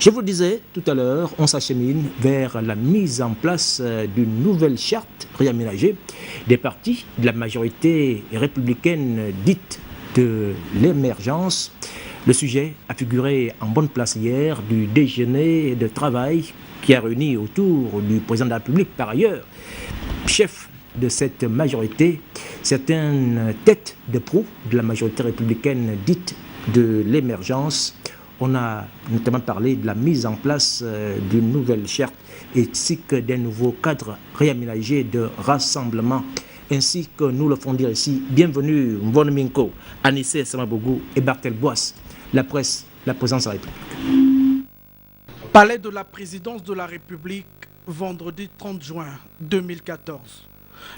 Je vous le disais tout à l'heure, on s'achemine vers la mise en place d'une nouvelle charte réaménagée des partis de la majorité républicaine dite de l'émergence. Le sujet a figuré en bonne place hier du déjeuner de travail qui a réuni autour du président de la République, par ailleurs, chef de cette majorité, certaines têtes de proue de la majorité républicaine dite de l'émergence. On a notamment parlé de la mise en place d'une nouvelle charte ainsi que d'un nouveau cadre réaménagé de rassemblement. Ainsi que nous le font dire ici, bienvenue Mvon Minko, Anissé Samabougou et Bartel Boisse, la presse, la présence de la République. Palais de la présidence de la République, vendredi 30 juin 2014.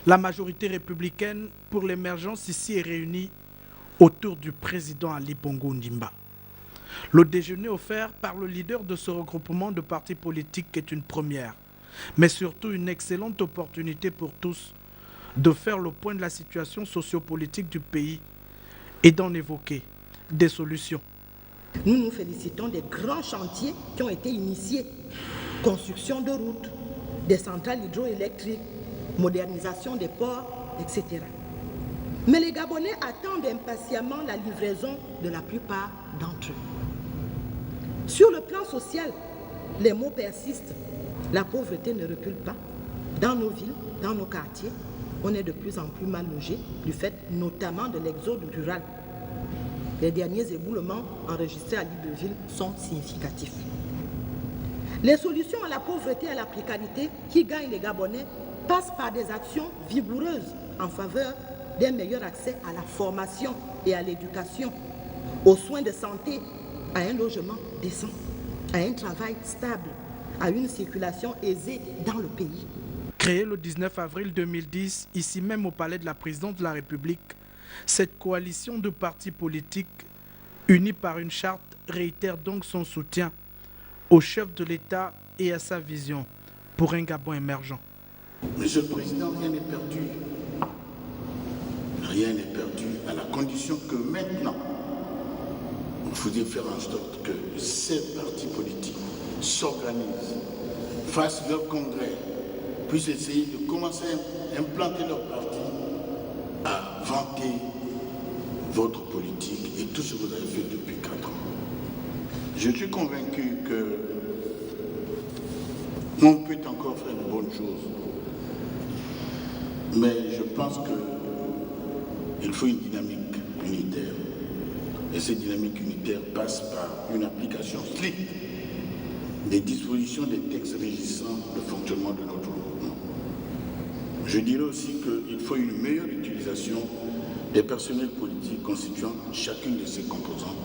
La majorité républicaine pour l'émergence ici est réunie autour du président Ali Bongo Ondimba. Le déjeuner offert par le leader de ce regroupement de partis politiques est une première, mais surtout une excellente opportunité pour tous de faire le point de la situation sociopolitique du pays et d'en évoquer des solutions. Nous nous félicitons des grands chantiers qui ont été initiés. Construction de routes, des centrales hydroélectriques, modernisation des ports, etc. Mais les Gabonais attendent impatiemment la livraison de la plupart d'entre eux. Sur le plan social, les maux persistent. La pauvreté ne recule pas. Dans nos villes, dans nos quartiers, on est de plus en plus mal logé, du fait notamment de l'exode rural. Les derniers éboulements enregistrés à Libreville sont significatifs. Les solutions à la pauvreté et à la précarité qui gagnent les Gabonais passent par des actions vigoureuses en faveur d'un meilleur accès à la formation et à l'éducation, aux soins de santé, à un logement décent, à un travail stable, à une circulation aisée dans le pays. Créée le 19 avril 2010, ici même au Palais de la Présidence de la République, cette coalition de partis politiques, unis par une charte, réitère donc son soutien au chef de l'État et à sa vision pour un Gabon émergent. Monsieur le Président, rien n'est perdu. Rien n'est perdu à la condition que maintenant, il faudrait faire en sorte que ces partis politiques s'organisent, fassent leur congrès, puissent essayer de commencer à implanter leur parti, à vanter votre politique et tout ce que vous avez fait depuis 4 ans. Je suis convaincu que on peut encore faire de bonnes choses, mais je pense qu'il faut une dynamique unitaire. Et cette dynamique unitaire passe par une application stricte des dispositions des textes régissant le fonctionnement de notre gouvernement. Je dirais aussi qu'il faut une meilleure utilisation des personnels politiques constituant chacune de ces composantes,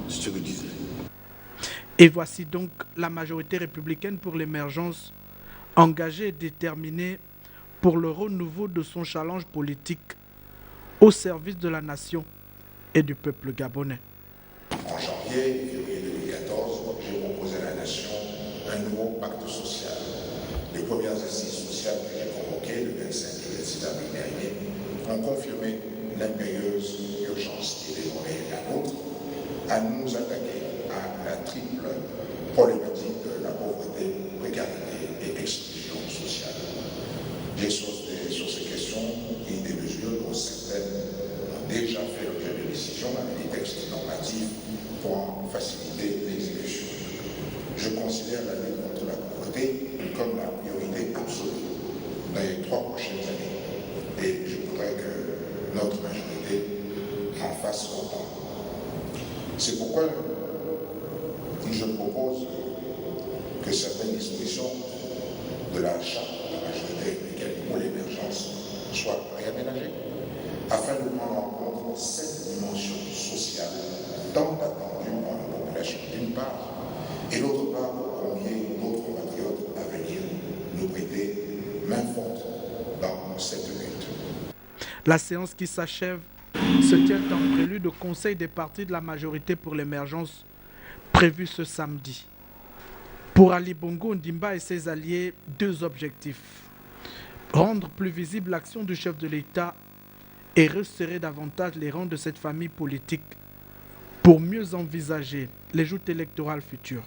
c'est ce que je disais. Et voici donc la majorité républicaine pour l'émergence, engagée et déterminée pour le renouveau de son challenge politique au service de la nation et du peuple gabonais. En janvier et février 2014, j'ai proposé à la nation un nouveau pacte social. Les premières assises sociales que j'ai convoquées le 25 et 26 avril dernier ont confirmé l'impérieuse urgence qui désormais la nôtre à nous attaquer à la triple problématique de la pauvreté, précarité et exclusion sociale. J'ai sauté sur ces questions et des mesures dont certaines ont déjà fait l'objet de décisions avec des textes normatifs pour en faciliter l'exécution. Je considère la lutte contre la pauvreté comme la priorité absolue dans les 3 prochaines années. Et je voudrais que notre majorité en fasse autant. C'est pourquoi je propose que certaines dispositions de la charte de la majorité républicaine pour l'émergence soient réaménagées afin de prendre en compte cette dimension sociale tant attendue par la population d'une part et d'autre part pour convier nos compatriotes à venir nous prêter main forte dans cette lutte. La séance qui s'achève se tient en prélude au Conseil des partis de la majorité pour l'émergence prévu ce samedi. Pour Ali Bongo Ondimba et ses alliés, 2 objectifs. Rendre plus visible l'action du chef de l'État et resserrer davantage les rangs de cette famille politique pour mieux envisager les joutes électorales futures.